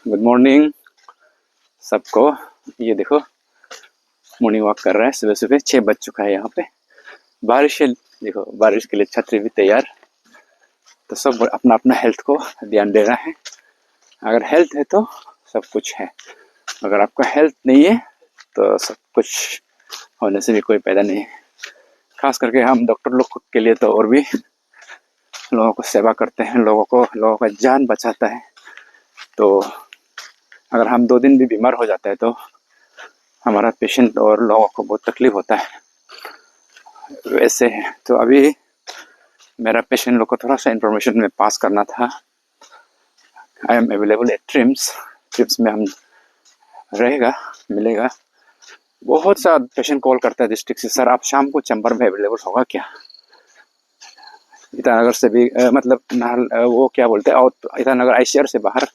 Good morning सबको। ये देखो मॉर्निंग वॉक कर रहा है सुबह सुबह। 6 बज चुका है यहाँ पे। बारिश है, देखो बारिश के लिए छतरी भी तैयार। तो सब अपना अपना हेल्थ को ध्यान दे रहा है। अगर हेल्थ है तो सब कुछ है, अगर आपका हेल्थ नहीं है तो सब कुछ होने से भी कोई फायदा नहीं है। खास करके हम डॉक्टर लोग के लिए तो और भी लोगों को सेवा करते हैं, लोगों का जान बचाता है। तो अगर हम 2 दिन भी बीमार हो जाता है तो हमारा पेशेंट और लोगों को बहुत तकलीफ होता है। वैसे है तो अभी मेरा पेशेंट लोग को थोड़ा सा इन्फॉर्मेशन में पास करना था। I am available at TRIMS में हम रहेगा मिलेगा। बहुत सा पेशेंट कॉल करता है डिस्ट्रिक्ट से, सर आप शाम को चैम्बर में अवेलेबल होगा क्या। ईटानगर से भी वो क्या बोलते हैं, और ईटानगर आईसीआर से बाहर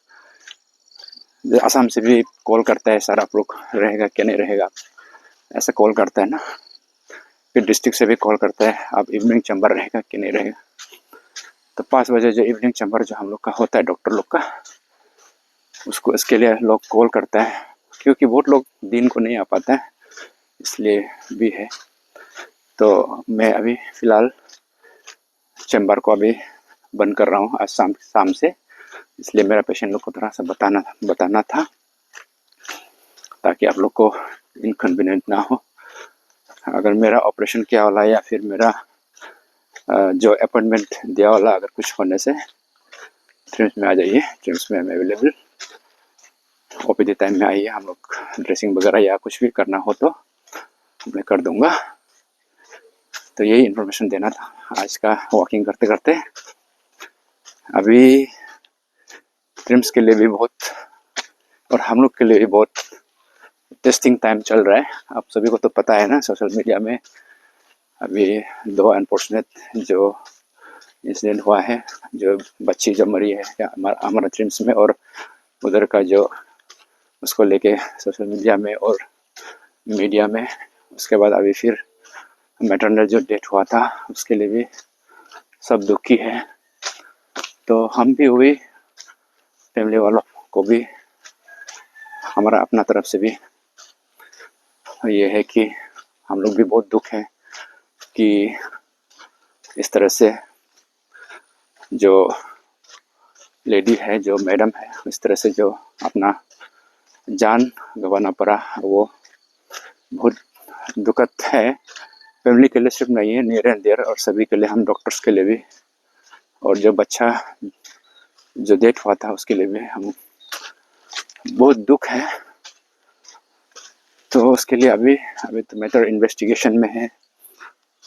आसाम से भी कॉल करता है, सर आप लोग रहेगा क्या नहीं रहेगा, ऐसा कॉल करता है ना। फिर डिस्ट्रिक्ट से भी कॉल करता है, आप इवनिंग चैम्बर रहेगा कि नहीं रहेगा। तो 5 बजे जो इवनिंग चैम्बर जो हम लोग का होता है डॉक्टर लोग का, उसको इसके लिए लोग कॉल करता है, क्योंकि बहुत लोग दिन को नहीं आ पाता है, इसलिए भी है। तो मैं अभी फ़िलहाल चैम्बर को अभी बंद कर रहा हूँ आज शाम से, इसलिए मेरा पेशेंट लोग को थोड़ा सा बताना था, ताकि आप लोग को इनकन्वीनियंट ना हो। अगर मेरा ऑपरेशन किया वाला या फिर मेरा जो अपॉइंटमेंट दिया वाला अगर कुछ होने से ट्रिम्स में आ जाइए। ट्रिम्स में मैं अवेलेबल, ओपीडी टाइम में आइए। हम लोग ड्रेसिंग वगैरह या कुछ भी करना हो तो मैं कर दूंगा। तो यही इन्फॉर्मेशन देना था आज का वॉकिंग करते करते। अभी ट्रिम्स के लिए भी बहुत और हम लोग के लिए भी बहुत टेस्टिंग टाइम चल रहा है। आप सभी को तो पता है ना, सोशल मीडिया में अभी 2 अनफॉर्चुनेट जो इंसिडेंट हुआ है, जो बच्ची जो मरी है हमारा ट्रिम्स में, और उधर का जो उसको लेके सोशल मीडिया में और मीडिया में। उसके बाद अभी फिर मैटरनल जो डेथ हुआ था उसके लिए भी सब दुखी है। तो हम भी हुई, फैमिली वालों को भी हमारा अपना तरफ से भी ये है कि हम लोग भी बहुत दुख है कि इस तरह से जो लेडी है, जो मैडम है, इस तरह से जो अपना जान गंवाना पड़ा, वो बहुत दुखद है। फैमिली के लिए सिर्फ नहीं है, नियर एंड डियर, और सभी के लिए, हम डॉक्टर्स के लिए भी, और जो बच्चा जो डेथ हुआ था उसके लिए भी हम बहुत दुख है। तो उसके लिए अभी तो मैटर इन्वेस्टिगेशन में है,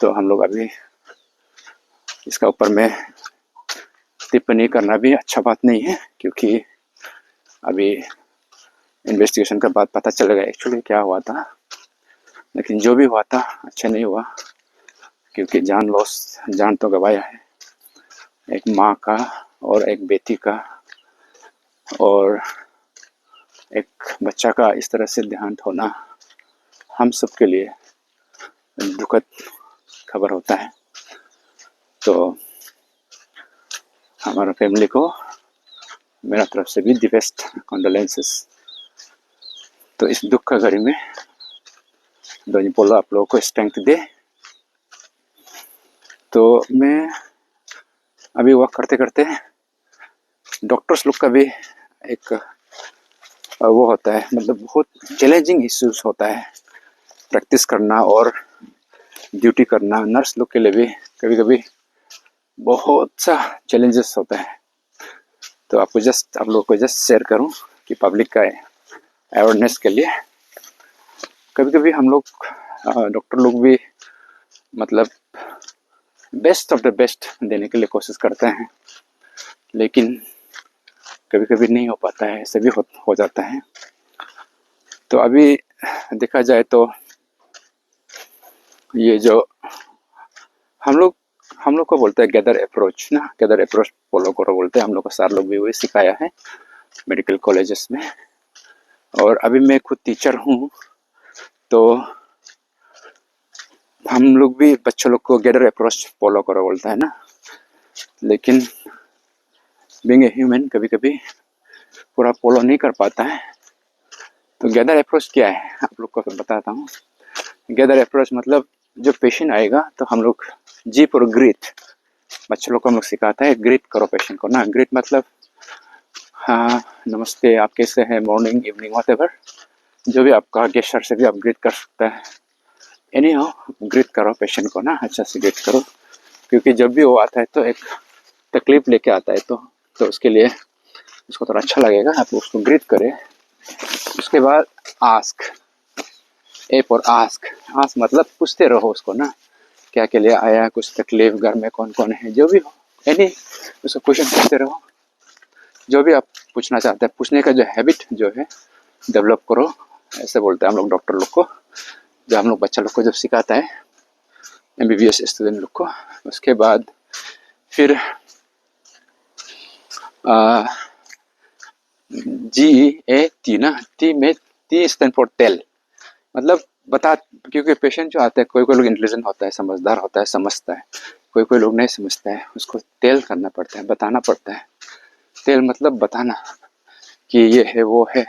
तो हम लोग अभी इसका ऊपर में टिप्पणी करना भी अच्छा बात नहीं है, क्योंकि अभी इन्वेस्टिगेशन के बाद पता चलेगा एक्चुअली क्या हुआ था। लेकिन जो भी हुआ था अच्छा नहीं हुआ, क्योंकि जान तो गंवाया है, एक माँ का और एक बेटी का और एक बच्चा का इस तरह से देहांत होना हम सब के लिए दुखद खबर होता है। तो हमारा फैमिली को मेरा तरफ से भी दी बेस्ट कंडोलेंसेस। तो इस दुख का घड़ी में दोनी पोलो आप लोगों को स्ट्रेंथ दे। तो मैं अभी वॉक करते करते डॉक्टर्स लोग का भी एक वो होता है, मतलब बहुत चैलेंजिंग इश्यूज होता है प्रैक्टिस करना और ड्यूटी करना। नर्स लोग के लिए भी कभी कभी बहुत सा चैलेंजेस होता है। तो आप लोगों को जस्ट शेयर करूं कि पब्लिक का अवेयरनेस के लिए कभी कभी हम लोग डॉक्टर लोग भी मतलब बेस्ट ऑफ द बेस्ट देने के लिए कोशिश करते हैं, लेकिन कभी कभी नहीं हो पाता है, ऐसे भी हो जाता है। तो अभी देखा जाए तो ये जो हम लोग को बोलते हैं गैदर अप्रोच ना, गैदर अप्रोच फॉलो करो बोलते हैं हम लोग को। सर लोग भी वही सिखाया है मेडिकल कॉलेजेस में, और अभी मैं खुद टीचर हूँ, तो हम लोग भी बच्चों लोग को गैदर अप्रोच फॉलो करो बोलता है ना। लेकिन बीइंग ए ह्यूमन कभी कभी पूरा फॉलो नहीं कर पाता है। तो गैदर अप्रोच क्या है आप लोग को बताता हूँ। गैदर अप्रोच मतलब जो पेशेंट आएगा तो हम लोग जीप और ग्रीट, बच्चों लोग को हम लोग सिखाते हैं ग्रीट करो पेशेंट को ना। ग्रीट मतलब हाँ नमस्ते, आप कैसे हैं, मॉर्निंग इवनिंग व्हाटएवर, जो भी आपका गेस्चर से भी आप ग्रीट कर सकते हैं। एनी हो ग्रीट करो पेशेंट को ना, अच्छा से ग्रीट करो, क्योंकि जब भी वो आता है तो एक तकलीफ लेके आता है तो उसके लिए उसको थोड़ा अच्छा लगेगा, आप उसको ग्रीट करें। उसके बाद ask, A for ask. Ask मतलब पूछते रहो उसको ना, क्या के लिए आया, कुछ तकलीफ, घर में कौन कौन है, जो भी हो एनी उसको क्वेश्चन पूछते रहो, जो भी आप पूछना चाहते हैं। पूछने का जो हैबिट जो है डेवलप करो, ऐसे बोलते हैं हम लोग डॉक्टर लोग को, जो हम लोग बच्चा लोग को जब सिखाता है MBBS स्टूडेंट लोग को। उसके बाद फिर GAT ना, टी में टी स्टैंड फॉर टेल, मतलब बता, क्योंकि पेशेंट जो आता है कोई कोई लोग इंटेलिजेंट होता है, समझदार होता है, समझता है, कोई कोई लोग नहीं समझता है, उसको टेल करना पड़ता है, बताना पड़ता है। टेल मतलब बताना कि ये है वो है,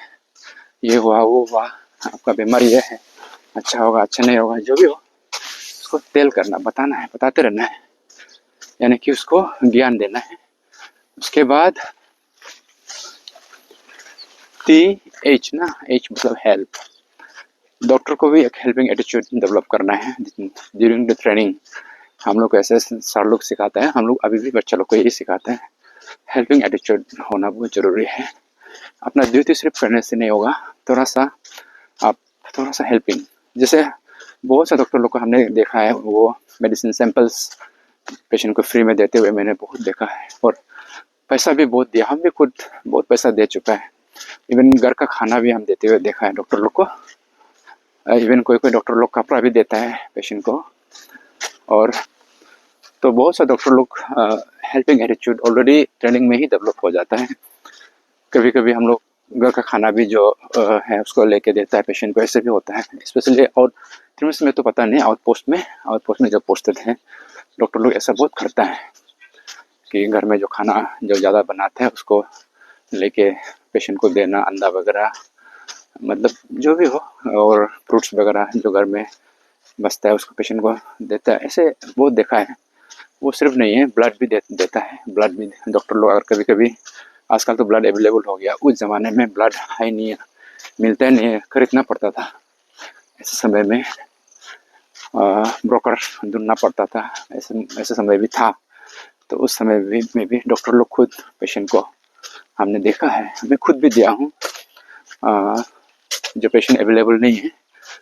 ये हुआ वो हुआ, आपका बीमारी ये है, अच्छा होगा अच्छा नहीं होगा, जो भी हो उसको टेल करना, बताना है, बताते रहना है, यानी कि उसको ज्ञान देना है। उसके बाद TH ना, H मतलब हेल्प, डॉक्टर को भी एक हेल्पिंग एटीट्यूड डेवलप करना है ड्यूरिंग द ट्रेनिंग। हम लोग ऐसे सर लोग सिखाते हैं, हम लोग अभी भी बच्चा लोग को यही सिखाते हैं, हेल्पिंग एटीट्यूड होना बहुत ज़रूरी है। अपना ड्यूटी सिर्फ करने से नहीं होगा, थोड़ा सा आप थोड़ा सा हेल्पिंग, जैसे बहुत से डॉक्टर लोग को हमने देखा है, वो मेडिसिन सैंपल्स पेशेंट को फ्री में देते हुए मैंने बहुत देखा है, और पैसा भी बहुत दिया, हम भी खुद बहुत पैसा दे चुका है। इवन घर का खाना भी हम देते हुए देखा है डॉक्टर लोग को। इवन कोई कोई डॉक्टर लोग कपड़ा भी देता है पेशेंट को। और तो बहुत सा डॉक्टर लोग हेल्पिंग एटीट्यूड ऑलरेडी ट्रेनिंग में ही डेवलप हो जाता है। कभी कभी हम लोग घर का खाना भी जो है उसको लेके देता है पेशेंट को, ऐसे भी होता है। स्पेशली आउट ट्रिम्स में तो पता नहीं, आउटपोस्ट में जो पोस्टेड है डॉक्टर लोग ऐसा बहुत करता है कि घर में जो खाना जो ज़्यादा बनाते हैं उसको लेके पेशेंट को देना, अंडा वगैरह, मतलब जो भी हो, और फ्रूट्स वगैरह जो घर में बचता है उसको पेशेंट को देता है, ऐसे बहुत देखा है। वो सिर्फ नहीं है, ब्लड भी देता है, ब्लड भी डॉक्टर लोग, अगर कभी कभी आजकल तो ब्लड अवेलेबल हो गया, उस ज़माने में ब्लड हाई नहीं है, मिलता नहीं है, खरीदना पड़ता था। ऐसे समय में ब्रोकर ढूंढना पड़ता था, ऐसे समय भी था। तो उस समय में भी डॉक्टर लोग खुद पेशेंट को हमने देखा है, मैं खुद भी दिया हूँ। जो पेशेंट अवेलेबल नहीं है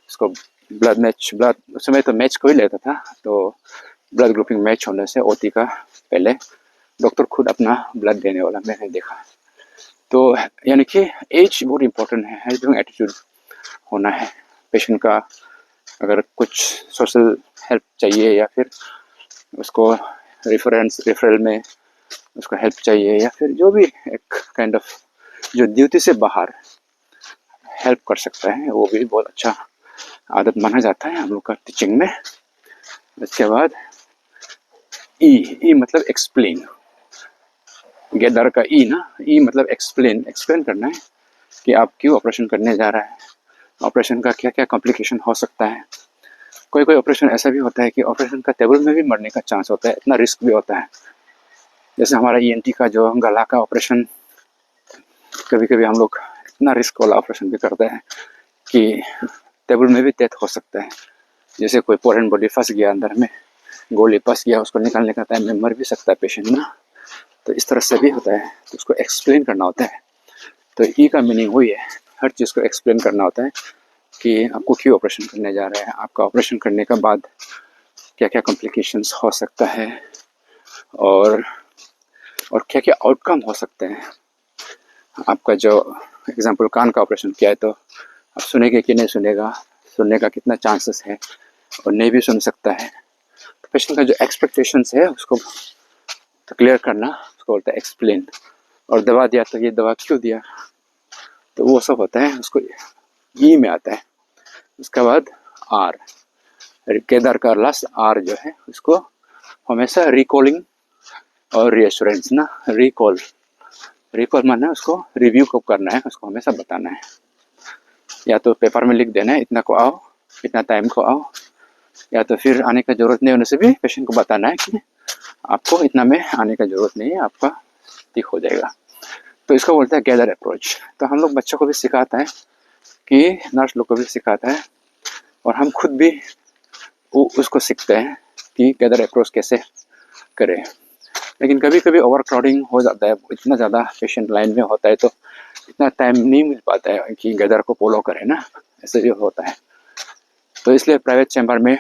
उसको ब्लड उस समय तो मैच कोई लेता था, तो ब्लड ग्रुपिंग मैच होने से ओटी का पहले डॉक्टर खुद अपना ब्लड देने वाला मैंने देखा। तो यानी कि एज बहुत इम्पोर्टेंट है, हेल्पिंग एटीट्यूड होना है पेशेंट का। अगर कुछ सोशल हेल्प चाहिए या फिर उसको रेफरल में उसको हेल्प चाहिए, या फिर जो भी एक काइंड ऑफ जो ड्यूटी से बाहर हेल्प कर सकता है, वो भी बहुत अच्छा आदत माना जाता है हम लोग का टीचिंग में। उसके बाद ई मतलब एक्सप्लेन, गेदर का ई ना, ई मतलब एक्सप्लेन करना है कि आप क्यों ऑपरेशन करने जा रहा है, ऑपरेशन का क्या क्या कॉम्प्लिकेशन हो सकता है। कोई कोई ऑपरेशन ऐसा भी होता है कि ऑपरेशन का टेबल में भी मरने का चांस होता है, इतना रिस्क भी होता है। जैसे हमारा ENT का जो गला का ऑपरेशन, कभी कभी हम लोग इतना रिस्क वाला ऑपरेशन भी करते हैं कि टेबल में भी डेथ हो सकता है। जैसे कोई फॉरेन बॉडी फंस गया अंदर में, गोली फंस गया, उसको निकालने का टाइम में मर भी सकता है पेशेंट ना। तो इस तरह से भी होता है, तो उसको एक्सप्लेन करना होता है। तो ई का मीनिंग वही है, हर चीज़ को एक्सप्लेन करना होता है कि आपको क्यों ऑपरेशन करने जा रहे हैं, आपका ऑपरेशन करने के बाद क्या क्या कॉम्प्लिकेशंस हो सकता है, और क्या क्या आउटकम हो सकते हैं। आपका जो एग्जांपल कान का ऑपरेशन किया है, तो आप सुनेंगे कि नहीं सुनेगा, सुनने का कितना चांसेस है, और नहीं भी सुन सकता है। तो पेशेंट का जो एक्सपेक्टेशंस है उसको तो क्लियर करना, उसको बोलता है एक्सप्लेन। और दवा दिया तो ये दवा क्यों दिया, तो वो सब होता है, उसको ई में आता है। उसके बाद आर, केदार का लास्ट आर जो है उसको हमेशा रिकॉलिंग और रीएश्योरेंस ना, रिकॉल रिकॉल माना उसको रिव्यू कब करना है, उसको हमेशा बताना है। या तो पेपर में लिख देना है इतना को आओ, इतना टाइम को आओ, या तो फिर आने का ज़रूरत नहीं होने से भी पेशेंट को बताना है कि आपको इतना में आने का ज़रूरत नहीं है, आपका ठीक हो जाएगा। तो इसको बोलते हैं गैदर अप्रोच। तो हम लोग बच्चों को भी सिखाते हैं कि नर्स लोग को भी सिखाता है, और हम खुद भी उसको सीखते हैं कि गैदर अप्रोच कैसे करें। लेकिन कभी कभी ओवर क्राउडिंग हो जाता है, इतना ज़्यादा पेशेंट लाइन में होता है तो इतना टाइम नहीं मिल पाता है कि गैदर को फॉलो करें ना, ऐसे भी होता है। तो इसलिए प्राइवेट चैम्बर में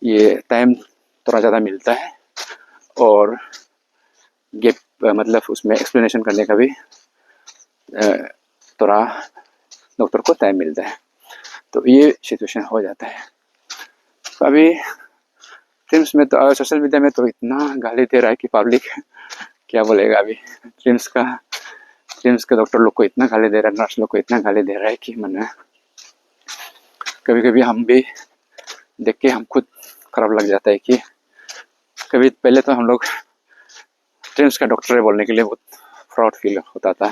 ये टाइम थोड़ा ज़्यादा मिलता है, और गेप मतलब उसमें एक्सप्लेनेशन करने का भी थोड़ा डॉक्टर को टाइम मिलता है। तो ये सिचुएशन हो जाता है। तो अभी ट्रिम्स में तो सोशल मीडिया में तो इतना गाली दे रहा है कि पब्लिक क्या बोलेगा। अभी ट्रिम्स के डॉक्टर लोग को इतना गाली दे रहा है, नर्स लोग को इतना गाली दे रहा है कि मैंने कभी कभी हम भी देख के हम खुद खराब लग जाता है कि कभी पहले तो हम लोग ट्रिम्स का डॉक्टर है बोलने के लिए बहुत प्राउड फील होता था।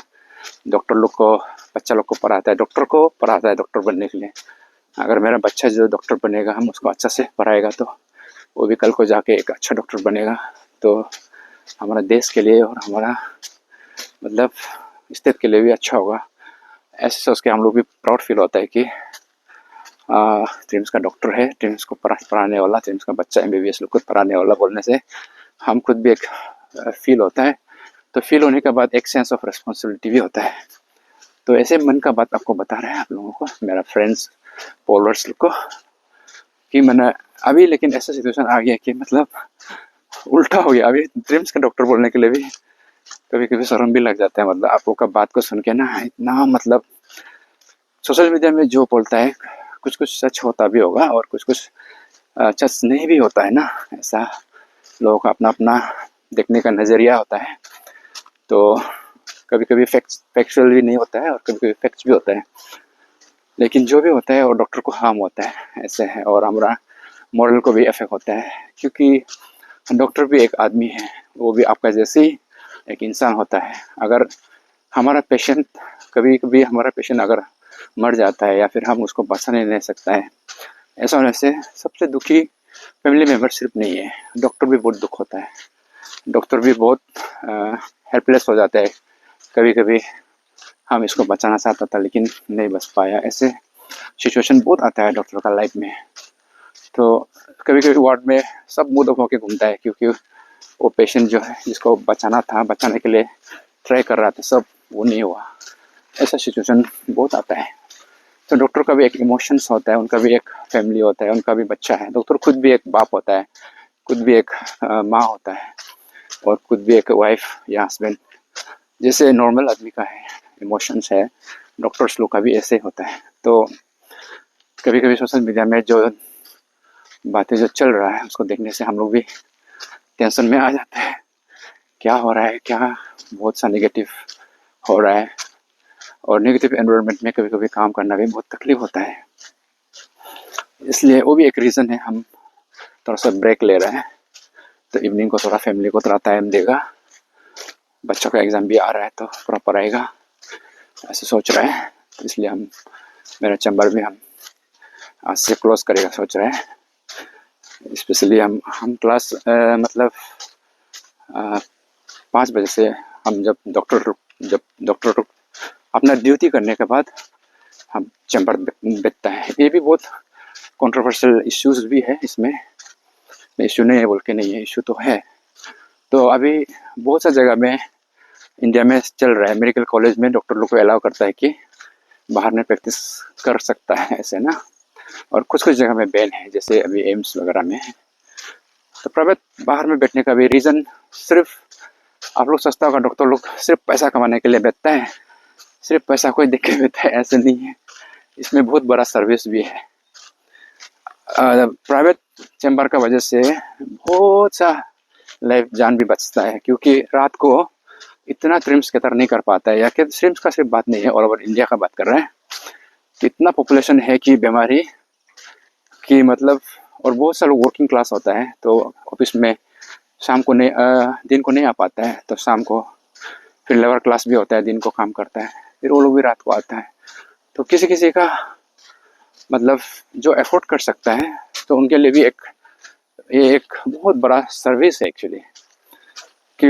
डॉक्टर लोग को बच्चा लोग को पढ़ाता है, डॉक्टर को पढ़ाता है डॉक्टर बनने के लिए। अगर मेरा बच्चा जो डॉक्टर बनेगा, हम उसको अच्छा से पढ़ाएगा तो वो भी कल को जाके एक अच्छा डॉक्टर बनेगा, तो हमारा देश के लिए और हमारा मतलब स्टेट के लिए भी अच्छा होगा। ऐसे सोच के हम लोग भी प्राउड फील होता है कि ट्रिम्स का डॉक्टर है, ट्रिम्स को पढ़ाने वाला, ट्रिम्स का बच्चा MBBS लोग को पढ़ाने वाला बोलने से हम खुद भी एक फील होता है। तो फील होने के बाद एक सेंस ऑफ रिस्पॉन्सिबिलिटी भी होता है। तो ऐसे मन का बात आपको बता रहे हैं आप लोगों को, मेरा फ्रेंड्स फॉलोअर्स लोग को, कि मैंने अभी लेकिन ऐसा सिचुएशन आ गया कि मतलब उल्टा हो गया। अभी ट्रिम्स का डॉक्टर बोलने के लिए भी कभी कभी शर्म भी लग जाता है। मतलब आप लोग का बात को सुन के ना, इतना मतलब सोशल मीडिया में जो बोलता है कुछ कुछ सच होता भी होगा और कुछ कुछ सच नहीं भी होता है ना। ऐसा लोगों का अपना अपना देखने का नज़रिया होता है। तो कभी कभी फैक्चुअल भी नहीं होता है और कभी कभी फैक्ट्स भी होता है, लेकिन जो भी होता है वो डॉक्टर को हार्म होता है, ऐसे है। और हमारा मॉरल को भी इफेक्ट होता है, क्योंकि डॉक्टर भी एक आदमी है, वो भी आपका जैसे ही एक इंसान होता है। अगर हमारा पेशेंट कभी कभी हमारा पेशेंट अगर मर जाता है या फिर हम उसको बचा नहीं सकता है, ऐसा होने से सबसे दुखी फैमिली मेम्बर सिर्फ नहीं है, डॉक्टर भी बहुत दुख होता है। डॉक्टर भी बहुत हेल्पलेस हो जाता है। कभी कभी हम इसको बचाना चाहता था लेकिन नहीं बच पाया। ऐसे सिचुएशन बहुत आता है डॉक्टर का लाइफ में। तो कभी कभी वार्ड में सब मूड ऑफ होकर घूमता है, क्योंकि वो पेशेंट जो है जिसको बचाना था, बचाने के लिए ट्राई कर रहा था, सब वो नहीं हुआ। ऐसा सिचुएशन बहुत आता है। तो डॉक्टर का भी एक इमोशंस होता है, उनका भी एक फैमिली होता है, उनका भी बच्चा है। डॉक्टर खुद भी एक बाप होता है, खुद भी एक माँ होता है, और खुद भी एक वाइफ या हस्बैंड। जैसे नॉर्मल आदमी का है इमोशंस है, डॉक्टर्स लोग का भी ऐसे होता है। तो कभी कभी सोशल मीडिया में जो बातें जो चल रहा है उसको देखने से हम लोग भी टेंशन में आ जाते हैं, क्या हो रहा है, क्या बहुत सा नेगेटिव हो रहा है। और नेगेटिव एनवायरनमेंट में कभी कभी काम करना भी बहुत तकलीफ होता है। इसलिए वो भी एक रीज़न है हम थोड़ा सा ब्रेक ले रहे हैं। तो इवनिंग को थोड़ा फैमिली को थोड़ा टाइम देगा, बच्चों का एग्ज़ाम भी आ रहा है तो थोड़ा पढ़ाएगा, ऐसे सोच रहे हैं। तो इसलिए हम मेरा चैम्बर भी हम आज से क्लोज करेगा सोच रहे हैं। स्पेशली हम क्लास मतलब 5 बजे से हम जब डॉक्टर अपना ड्यूटी करने के बाद हम चैम्बर बैठता है। ये भी बहुत कंट्रोवर्शियल इश्यूज भी है इसमें, इशू नहीं है बोल के नहीं है, इशू तो है। तो अभी बहुत सा जगह में इंडिया में चल रहा है, मेडिकल कॉलेज में डॉक्टर लोग को अलाउ करता है कि बाहर में प्रैक्टिस कर सकता है, ऐसे ना। और कुछ कुछ जगह में बैन है, जैसे अभी एम्स वगैरह में है। तो प्राइवेट बाहर में बैठने का भी रीज़न सिर्फ आप लोग सस्ता होगा, डॉक्टर लोग सिर्फ पैसा कमाने के लिए बैठता है, सिर्फ पैसा कोई देख के बैठता है, ऐसे नहीं है। इसमें बहुत बड़ा सर्विस भी है। प्राइवेट चैम्बर का वजह से बहुत सा लाइफ जान भी बचता है, क्योंकि रात को इतना ट्रिम्स केयर नहीं कर पाता है। या कि ट्रिम्स का सिर्फ बात नहीं है, ऑल ओवर इंडिया का बात कर रहे हैं। इतना पॉपुलेशन है कि बीमारी की मतलब, और बहुत सा लोग वर्किंग क्लास होता है, तो ऑफिस में शाम को नहीं दिन को नहीं आ पाता है, तो शाम को फिर लेबर क्लास भी होता है, दिन को काम करता है, फिर वो लोग भी रात को आता है। तो किसी किसी का मतलब जो एफोर्ड कर सकता है तो उनके लिए भी ये एक बहुत बड़ा सर्विस है एक्चुअली। कि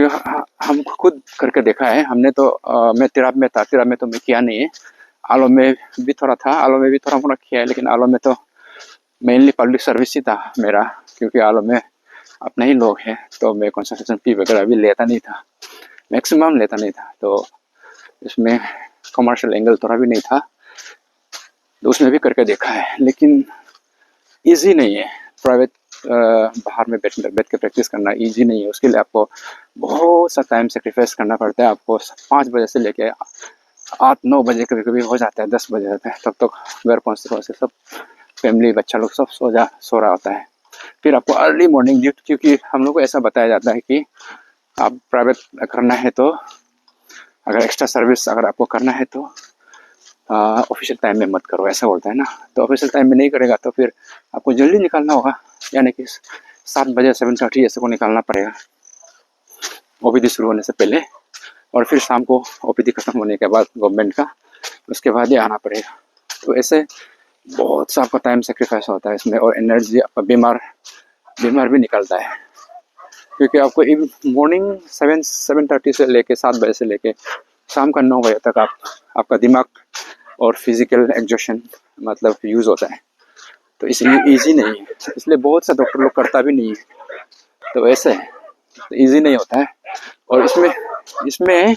हम खुद करके देखा है हमने। तो मैं तिराप में था, तिराप में तो मैं किया नहीं है। आलो में भी थोड़ा था, आलो में भी थोड़ा मोड़ा किया है, लेकिन आलो में तो मेनली पब्लिक सर्विस ही था मेरा, क्योंकि आलो में अपने ही लोग हैं। तो मैं कंसल्टेशन फी वगैरह भी लेता नहीं था, मैक्सिमम लेता नहीं था। तो इसमें कमर्शियल एंगल थोड़ा भी नहीं था, तो उसमें भी करके देखा है। लेकिन ईजी नहीं है प्राइवेट बाहर में बैठ के प्रैक्टिस करना, ईजी नहीं है। उसके लिए आपको बहुत सा टाइम सेक्रीफाइस करना पड़ता है। आपको 5 बजे से लेके 8-9 बजे कभी कभी हो जाता है, 10 बजे जाता है, तब तक घर पहुँचते सब फैमिली बच्चा लोग सब सो रहा होता है। फिर आपको अर्ली मॉर्निंग ड्यूटी, क्योंकि हम लोग को ऐसा बताया जाता है कि आप प्राइवेट करना है तो, अगर एक्स्ट्रा सर्विस अगर आपको करना है तो ऑफिशियल टाइम में मत करो, ऐसा बोलता है ना। तो ऑफिशियल टाइम में नहीं करेगा तो फिर आपको जल्दी निकालना होगा, यानी कि 7 बजे 7:30 ऐसे को निकालना पड़ेगा ओपीडी शुरू होने से पहले। और फिर शाम को ओपीडी खत्म होने के बाद गवर्नमेंट का, उसके बाद ही आना पड़ेगा। तो ऐसे बहुत सा आपका टाइम सेक्रीफाइस होता है इसमें, और एनर्जी आपका बीमार भी निकलता है। क्योंकि आपको मॉर्निंग 7:30 से लेके 7 बजे से लेके शाम का 9 बजे तक आपका दिमाग और फिजिकल एग्जॉशन मतलब यूज होता है। तो इसलिए ईजी नहीं है, इसलिए बहुत सा डॉक्टर लोग करता भी नहीं है। तो ऐसे तो ईजी नहीं होता है। और इसमें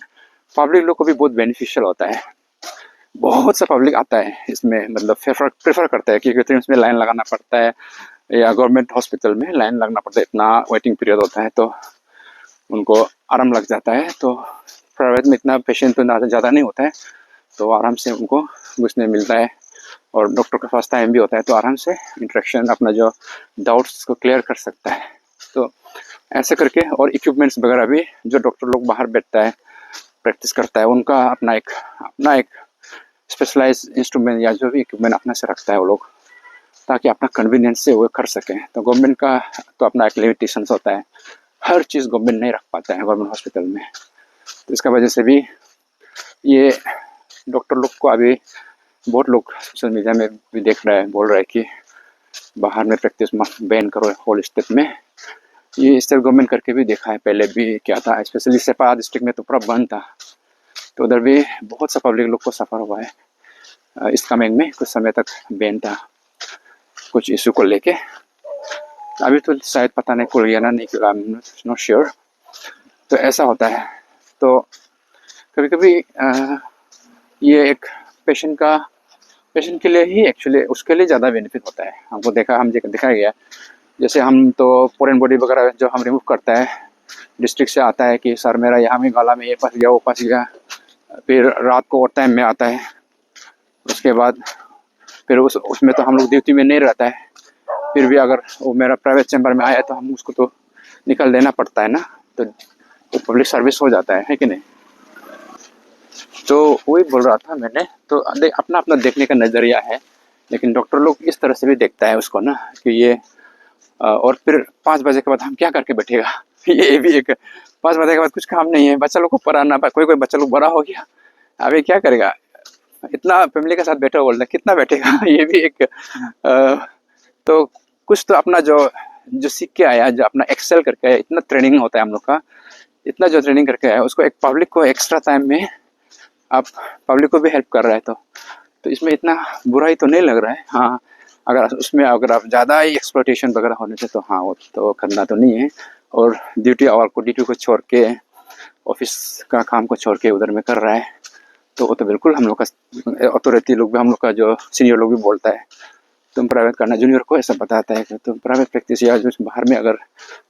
पब्लिक लोग को भी बहुत बेनिफिशियल होता है। बहुत सा पब्लिक आता है इसमें, मतलब प्रेफर करता है, क्योंकि इसमें लाइन लगाना पड़ता है, या गवर्नमेंट हॉस्पिटल में लाइन लगना पड़ता है, इतना वेटिंग पीरियड होता है, तो उनको आराम लग जाता है। तो प्राइवेट में इतना पेशेंट तो ज़्यादा नहीं होता है, तो आराम से उनको घुसने मिलता है, और डॉक्टर के पास टाइम भी होता है, तो आराम से इंटरेक्शन अपना जो डाउट्स को क्लियर कर सकता है। तो ऐसे करके, और इक्विपमेंट्स वगैरह भी जो डॉक्टर लोग बाहर बैठता है प्रैक्टिस करता है, उनका अपना एक स्पेशलाइज इंस्ट्रूमेंट या जो भी इक्विपमेंट अपने से रखता है वो लोग, ताकि अपना कन्वीनियंस से वो कर सकें। तो गवर्नमेंट का तो अपना एक लिमिटेशंस होता है, हर चीज़ गवर्नमेंट नहीं रख पाता है गवर्नमेंट हॉस्पिटल में। तो इसका वजह से भी ये डॉक्टर लोग को अभी बहुत लोग सोशल मीडिया में भी देख रहे हैं, बोल रहे हैं कि बाहर में प्रैक्टिस बैन करो होल स्टेट में। ये स्टेट गवर्नमेंट करके भी देखा है, पहले भी क्या था, स्पेशली सेपा डिस्ट्रिक्ट में तो पूरा बंद था, तो उधर भी बहुत सा पब्लिक लोग को सफ़र हुआ है। इस कमिंग में कुछ समय तक बैन था कुछ इशू को लेके, अभी तो शायद पता नहीं खुल गया ना, नहीं खुला, नॉट श्योर। तो ऐसा होता है। तो कभी कभी ये एक पेशेंट के लिए ही एक्चुअली उसके लिए ज़्यादा बेनिफिट होता है। हमको दिखाया गया, जैसे हम तो फॉरेन बॉडी वगैरह जो हम रिमूव करता है, डिस्ट्रिक्ट से आता है कि सर मेरा यहाँ में गला में ये फंस गया, वो फंस गया, फिर रात को और टाइम में आता है। उसके बाद फिर उसमें तो हम लोग ड्यूटी में नहीं रहता है, फिर भी अगर वो मेरा प्राइवेट चैम्बर में आया तो हम उसको तो निकल देना पड़ता है ना, तो पब्लिक सर्विस हो जाता है कि नहीं। तो वही बोल रहा था मैंने, तो अपना अपना देखने का नज़रिया है, लेकिन डॉक्टर लोग इस तरह से भी देखता है उसको ना, कि ये और फिर 5 बजे के बाद हम क्या करके बैठेगा ये भी एक, 5 बजे के बाद कुछ काम नहीं है, बच्चा लोग को पढ़ाना, कोई बच्चा लोग बड़ा हो गया, अभी क्या करेगा, इतना फैमिली के साथ बैठे हो, बोलते कितना बैठेगा ये भी एक तो कुछ तो अपना जो सीख के आया, जो अपना एक्सेल करके आया, इतना ट्रेनिंग होता है हम लोग का, इतना जो ट्रेनिंग करके आया, उसको एक पब्लिक को एक्स्ट्रा टाइम में आप पब्लिक को भी हेल्प कर रहा है, तो इसमें इतना बुराई तो नहीं लग रहा है। हाँ, अगर आप ज़्यादा ही एक्सप्लॉयटेशन वगैरह होने से, तो हाँ वो तो करना तो नहीं है। और ड्यूटी को छोड़ के, ऑफिस का काम को छोड़ के उधर में कर रहा है, तो वो तो बिल्कुल हम लोग का अथॉरिटी लोग भी, हम लोग का जो सीनियर लोग भी बोलता है तुम प्राइवेट करना, जूनियर को ऐसा बताता है कि तुम प्राइवेट प्रैक्टिस या जो बाहर में अगर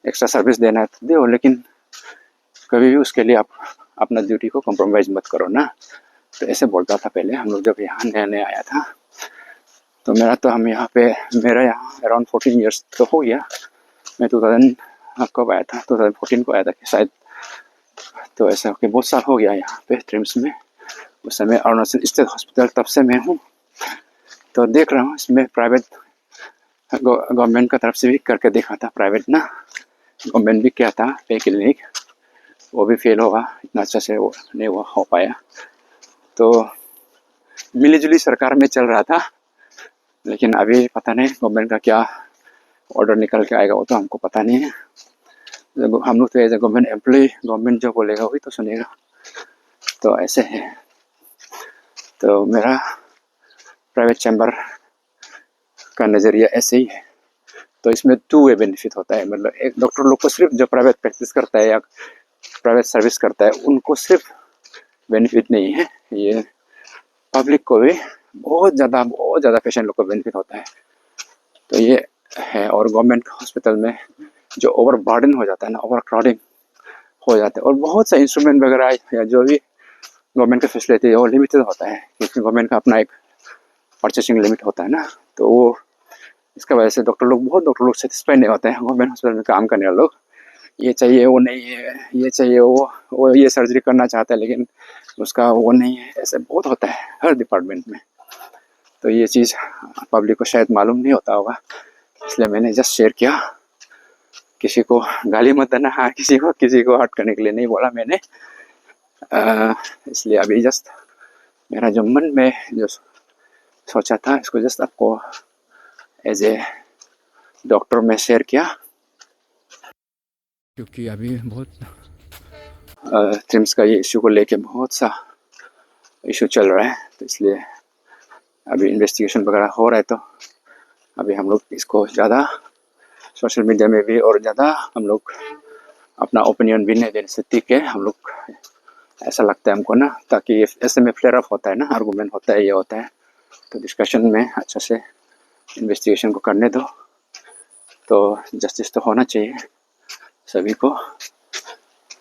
एक्स्ट्रा सर्विस देना है तो दो, लेकिन कभी भी उसके लिए आप अपना ड्यूटी को कॉम्प्रोमाइज़ मत करो ना। तो ऐसे बोलता था पहले, हम लोग जब यहाँ नया आया था। तो मेरा यहाँ अराउंड 14 ईयर्स तो हो गया। मैं 2000 कब आया था, 2014 को आया था कि शायद। तो ऐसा होकर बहुत साल हो गया यहाँ पे ट्रिम्स में। उस समय अरुणाचल स्टेट हॉस्पिटल तब से मैं हूँ, तो देख रहा हूँ इसमें प्राइवेट गवर्नमेंट का तरफ से भी करके देखा था, प्राइवेट ना, गवर्नमेंट भी क्या था पे क्लिनिक, वो भी फेल होगा, इतना अच्छा से वो नहीं हो पाया। तो मिली-जुली सरकार में चल रहा था, लेकिन अभी पता नहीं गवर्नमेंट का क्या ऑर्डर निकल के आएगा, वो तो हमको पता नहीं है। जब हम लोग तो as a government employee, government जो बोलेगा वही तो सुनेगा, तो ऐसे है। तो मेरा प्राइवेट चैम्बर का नज़रिया ऐसे ही है। तो इसमें टू वे बेनिफिट होता है, मतलब एक डॉक्टर लोग को सिर्फ जो प्राइवेट प्रैक्टिस करता है या प्राइवेट सर्विस करता है उनको सिर्फ बेनिफिट नहीं है, ये पब्लिक को भी बहुत ज़्यादा पेशेंट लोग को बेनिफिट होता है। तो ये है। और गवर्नमेंट हॉस्पिटल में जो ओवर बर्डन हो जाता है ना, ओवर क्राउडिंग हो जाता है, और बहुत सा इंस्ट्रूमेंट वगैरह या जो भी गवर्नमेंट का फैसिलिटी है वो लिमिटेड होता है, क्योंकि गवर्नमेंट का अपना एक परचेसिंग लिमिट होता है ना। तो वो इसका वजह से बहुत डॉक्टर लोग सेटिस्फाई नहीं होते हैं गवर्नमेंट हॉस्पिटल में काम करने वाले लोग। ये चाहिए वो नहीं है, ये चाहिए वो ये सर्जरी करना चाहता है लेकिन उसका वो नहीं है, ऐसे बहुत होता है हर डिपार्टमेंट में। तो ये चीज़ पब्लिक को शायद मालूम नहीं होता होगा, इसलिए मैंने जस्ट शेयर किया। किसी को गाली मत देना, हाँ, किसी को हर्ट करने के लिए नहीं बोला मैंने। इसलिए अभी जस्ट मेरा जो मन में जो सोचा था इसको जस्ट आपको एज ए डॉक्टर में शेयर किया, क्योंकि अभी बहुत ट्रिम्स का ये इशू को लेके बहुत सा इशू चल रहा है। तो इसलिए अभी इन्वेस्टिगेशन वगैरह हो रहा है, तो अभी हम लोग इसको ज़्यादा सोशल मीडिया में भी और ज़्यादा हम लोग अपना ओपिनियन भी नहीं देने से ठीक है। हम लोग ऐसा लगता है हमको ना, ताकि ऐसे में फ्लेयर अप होता है ना, आर्गूमेंट होता है, ये होता है, तो डिस्कशन में अच्छा से इन्वेस्टिगेशन को करने दो। तो जस्टिस तो होना चाहिए सभी को।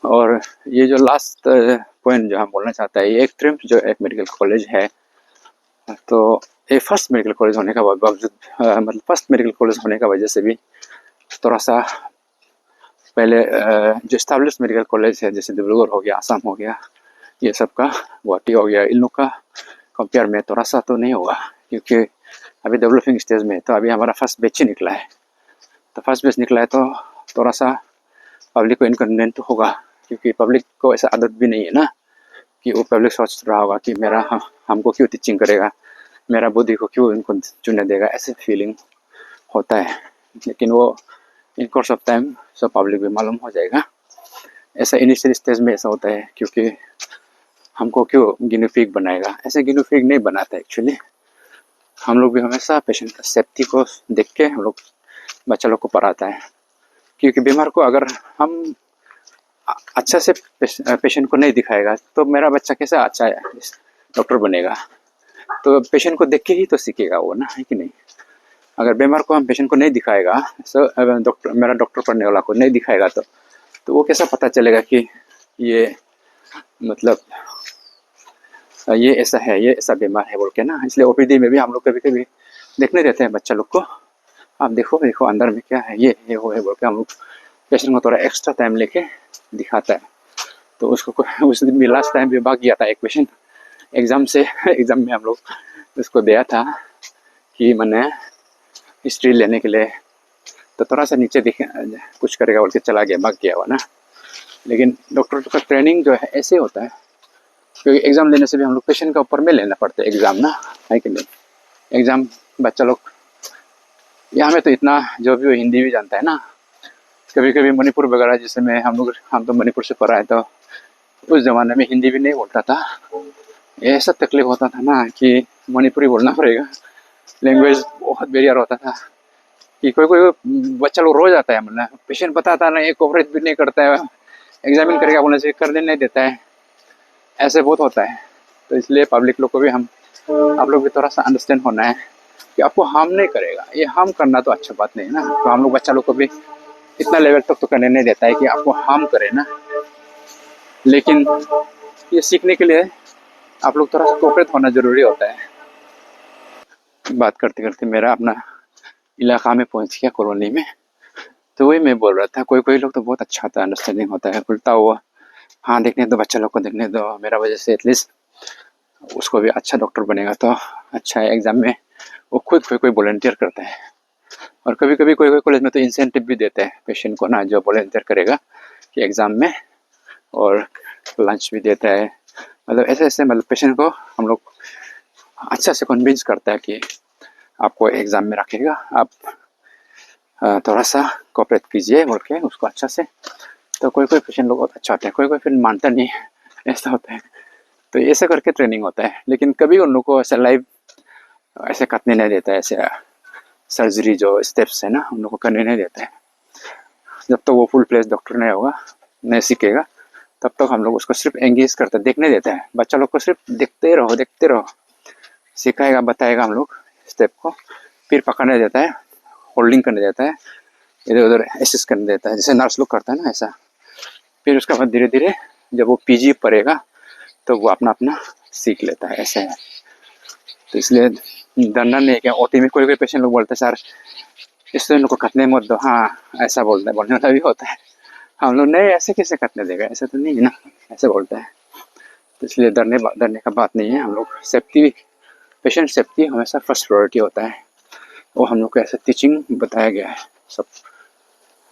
और ये जो लास्ट पॉइंट जो हम बोलना चाहता है, ये एक ट्रिम्स जो एक मेडिकल कॉलेज है, तो ये फर्स्ट मेडिकल कॉलेज होने का बावजूद मतलब फर्स्ट मेडिकल कॉलेज होने का वजह से भी थोड़ा सा पहले जो स्टैब्लिश मेडिकल कॉलेज है, जैसे डिब्रूगढ़ हो गया, आसाम हो गया, ये सब का, गुवाहाटी हो गया, इन लोग का कंपेयर में थोड़ा सा तो नहीं होगा, क्योंकि अभी डेवलपिंग स्टेज में। तो अभी हमारा फर्स्ट बैच ही निकला है, तो फर्स्ट बैच निकला है तो थोड़ा सा पब्लिक को इनकन्वीनियंट तो होगा, क्योंकि पब्लिक को ऐसा आदत भी नहीं है ना कि वो पब्लिक सोच रहा होगा कि मेरा हमको क्यों टीचिंग करेगा, मेरा बुद्धि को क्यों इनको चुनने देगा, ऐसे फीलिंग होता है। लेकिन वो इन कोर्स ऑफ टाइम सब पब्लिक भी मालूम हो जाएगा। ऐसा इनिशियल स्टेज में ऐसा होता है, क्योंकि हमको क्यों गिनू पिग बनाएगा, ऐसे गिनू पिग नहीं बनाता एक्चुअली। हम लोग भी हमेशा पेशेंट का सेफ्टी को देख के हम लोग बच्चा लोग को पढ़ाता है, क्योंकि बीमार को अगर हम अच्छा से पेशेंट को नहीं दिखाएगा तो मेरा बच्चा कैसे अच्छा डॉक्टर बनेगा। तो पेशेंट को देख के ही तो सीखेगा वो ना, है कि नहीं। अगर बीमार को हम पेशेंट को नहीं दिखाएगा, डॉक्टर मेरा डॉक्टर पढ़ने वाला को नहीं दिखाएगा, तो वो कैसा पता चलेगा कि ये मतलब ये ऐसा है, ये ऐसा बीमार है बोल के ना। इसलिए ओपीडी में भी हम लोग कभी कभी देखने देते हैं बच्चा लोग को, आप देखो अंदर में क्या है, ये वो है बोल के हम लोग पेशेंट को थोड़ा एक्स्ट्रा टाइम लेके दिखाता है। तो उसको उस दिन भी लास्ट टाइम भी भाग गया था एक पेशेंट एग्ज़ाम से। एग्ज़ाम में हम लोग उसको दिया था कि मैंने हिस्ट्री लेने के लिए, तो थोड़ा सा नीचे दिखे कुछ करेगा बोल के चला गया, भाग गया हुआ ना। लेकिन डॉक्टर का ट्रेनिंग जो है ऐसे होता है, क्योंकि एग्ज़ाम लेने से भी हम लोग पेशेंट का ऊपर में लेना पड़ता है एग्ज़ाम ना, है कि नहीं। एग्ज़ाम बच्चा लोग यहाँ में तो इतना जो भी हिंदी भी जानता है ना, कभी कभी मणिपुर वगैरह जैसे में हम तो मणिपुर से पढ़ा है, तो उस ज़माने में हिंदी भी नहीं बोलता था। ऐसा तकलीफ होता था ना कि मणिपुरी बोलना पड़ेगा, लैंग्वेज बहुत बेरियर होता था कि कोई कोई बच्चा लोग रो जाता है, मतलब पेशेंट बताता नहीं, कोऑपरेट भी नहीं करता है, एग्जामिन करेगा बोलने से करने नहीं देता है, ऐसे बहुत होता है। तो इसलिए पब्लिक लोग को भी आप लोग भी थोड़ा सा अंडरस्टैंड होना है कि आपको हार्म नहीं करेगा, ये हार्म करना तो अच्छा बात नहीं है ना। तो हम लोग बच्चा लोग को भी इतना लेवल तक तो करने नहीं देता है कि आपको हार्म करे ना। लेकिन ये सीखने के लिए आप लोग थोड़ा सा कोऑपरेट होना ज़रूरी होता है। बात करते करते मेरा अपना इलाका में पहुंच गया, कॉलोनी में। तो वही मैं बोल रहा था, कोई कोई लोग तो बहुत अच्छा था, अंडरस्टैंडिंग होता है, खुलता हुआ, हाँ देखने दो बच्चा लोग को, देखने दो, मेरा वजह से एटलीस्ट उसको भी अच्छा डॉक्टर बनेगा तो अच्छा है। एग्ज़ाम में वो खुद कोई वॉलंटियर करता है, और कभी कभी कोई कॉलेज में तो इंसेंटिव भी देते हैं पेशेंट को ना, जो वॉलंटियर करेगा कि एग्ज़ाम में और लंच भी देता है। मतलब ऐसे ऐसे मतलब पेशेंट को हम लोग अच्छा से कन्विंस करता है कि आपको एग्ज़ाम में रखेगा, आप थोड़ा सा कोऑपरेट कीजिए बोल के उसको अच्छा से। तो कोई कोई पेशेंट लोग बहुत अच्छा होता है, कोई कोई फिर मानता नहीं है, ऐसा होता है। तो ऐसे करके ट्रेनिंग होता है, लेकिन कभी उन लोग को ऐसा लाइव ऐसे करने नहीं देता है, ऐसे सर्जरी जो स्टेप्स है ना उन लोग को करने नहीं देता है। जब तक वो फुल प्लेस डॉक्टर नहीं होगा, नहीं सीखेगा, तब तक हम लोग उसको सिर्फ एंगेज करते देखने देता है। बच्चा लोग को सिर्फ देखते रहो, सिखाएगा बताएगा हम लोग स्टेप को, फिर पकड़ने देता है, होल्डिंग करने देता है, इधर उधर असिस्ट करने देता है, जैसे नर्स लोग करता है ना ऐसा। फिर उसके बाद धीरे धीरे जब वो पीजी पढ़ेगा तो वो अपना अपना सीख लेता है, ऐसा है। तो इसलिए डरना नहीं है। क्या ओटी में कोई कोई पेशेंट लोग बोलते हैं सर इसलिए उनको कटने मत दो, हाँ ऐसा बोलने वाला भी होता है। हम लोग नहीं ऐसे कैसे कटने देगा, ऐसा तो नहीं है ना, ऐसे बोलता है। तो इसलिए डरने का बात नहीं है। हम लोग सेफ्टी, पेशेंट सेफ्टी हमेशा फर्स्ट प्रायोरिटी होता है, वो हम लोग को ऐसे टीचिंग बताया गया है सब।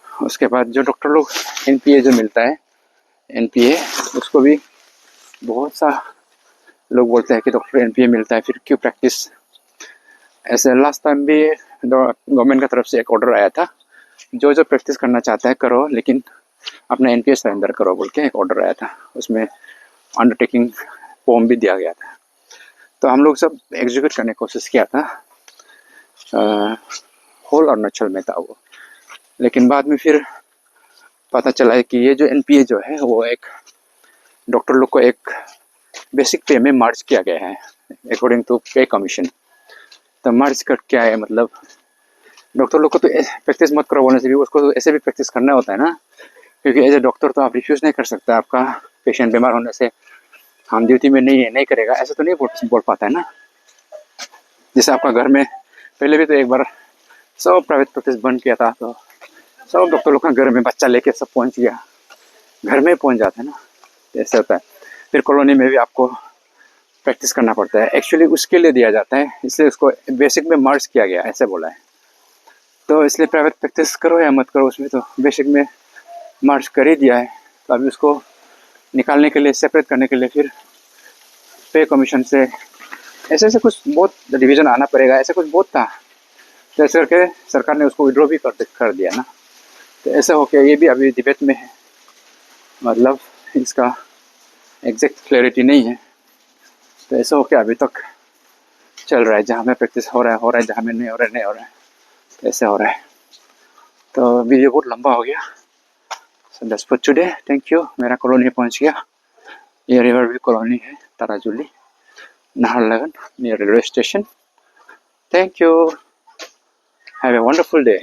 उसके बाद जो डॉक्टर लोग एनपीए जो मिलता है, एनपीए उसको भी बहुत सा लोग बोलते हैं कि डॉक्टर एनपीए मिलता है फिर क्यों प्रैक्टिस। ऐसे लास्ट टाइम भी गवर्नमेंट की तरफ से एक ऑर्डर आया था, जो जो प्रैक्टिस करना चाहता है करो, लेकिन अपना एनपीए सरेंडर करो बोल के एक ऑर्डर आया था। उसमें अंडरटेकिंग फॉर्म भी दिया गया था, तो हम लोग सब एग्जीक्यूट करने की कोशिश किया था। होल अरुणाचल में था वो, लेकिन बाद में फिर पता चला है कि ये जो एनपीए जो है वो एक डॉक्टर लोग को एक बेसिक पे में मर्ज किया गया है अकॉर्डिंग टू पे कमीशन। तो मर्ज कर क्या है मतलब, डॉक्टर लोग को तो प्रैक्टिस मत करो बोलने से भी उसको तो ऐसे भी प्रैक्टिस करना होता है ना, क्योंकि एज ए डॉक्टर तो आप रिफ्यूज़ नहीं कर सकते। आपका पेशेंट बीमार होने से हम ड्यूटी में नहीं करेगा ऐसा तो नहीं बोल पाता है ना। जैसे आपका घर में पहले भी तो एक बार सब प्राइवेट प्रैक्टिस बंद किया था, तो सब डॉक्टर लोग का घर में बच्चा लेके सब पहुंच गया, घर में पहुंच जाता है ना, ऐसे होता है। फिर कॉलोनी में भी आपको प्रैक्टिस करना पड़ता है, एक्चुअली उसके लिए दिया जाता है, इसलिए उसको बेसिक में मर्ज किया गया ऐसे बोला है। तो इसलिए प्राइवेट प्रैक्टिस करो या मत करो, उसमें तो बेसिक में मर्ज कर ही दिया है। तो अभी उसको निकालने के लिए, सेपरेट करने के लिए फिर पे कमीशन से ऐसे ऐसे कुछ बहुत डिवीज़न आना पड़ेगा, ऐसे कुछ बहुत था। तो ऐसे करके सरकार ने उसको विड्रॉ भी कर दिया ना। तो ऐसा हो गया, ये भी अभी डिबेट में है, मतलब इसका एग्जैक्ट क्लैरिटी नहीं है। तो ऐसा हो गया अभी तक चल रहा है, जहाँ में प्रैक्टिस हो रहा है, जहाँ में नहीं हो रहा है, तो ऐसे हो रहा है। तो वीडियो बहुत लंबा हो गया। So that's for today, thank you. मेरा कॉलोनी पहुँच गया, ये रिवर व्यू कॉलोनी है, Tarajuli, Naharlagun, near railway station. Thank you, have a wonderful day.